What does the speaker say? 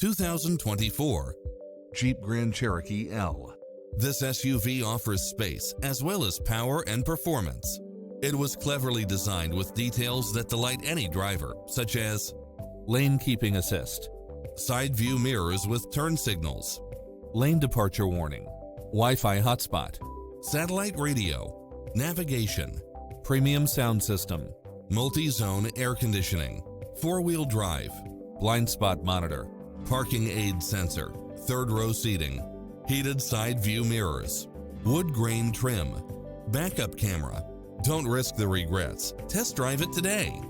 2024 Jeep Grand Cherokee L. This SUV offers space as well as power and performance. It was cleverly designed with details that delight any driver, such as lane keeping assist, side view mirrors with turn signals, lane departure warning, Wi-Fi hotspot, satellite radio, navigation, premium sound system, multi-zone air conditioning, four-wheel drive, blind spot monitor, parking aid sensor, third row seating, heated side view mirrors, wood grain trim, backup camera. Don't risk the regrets. Test drive it today.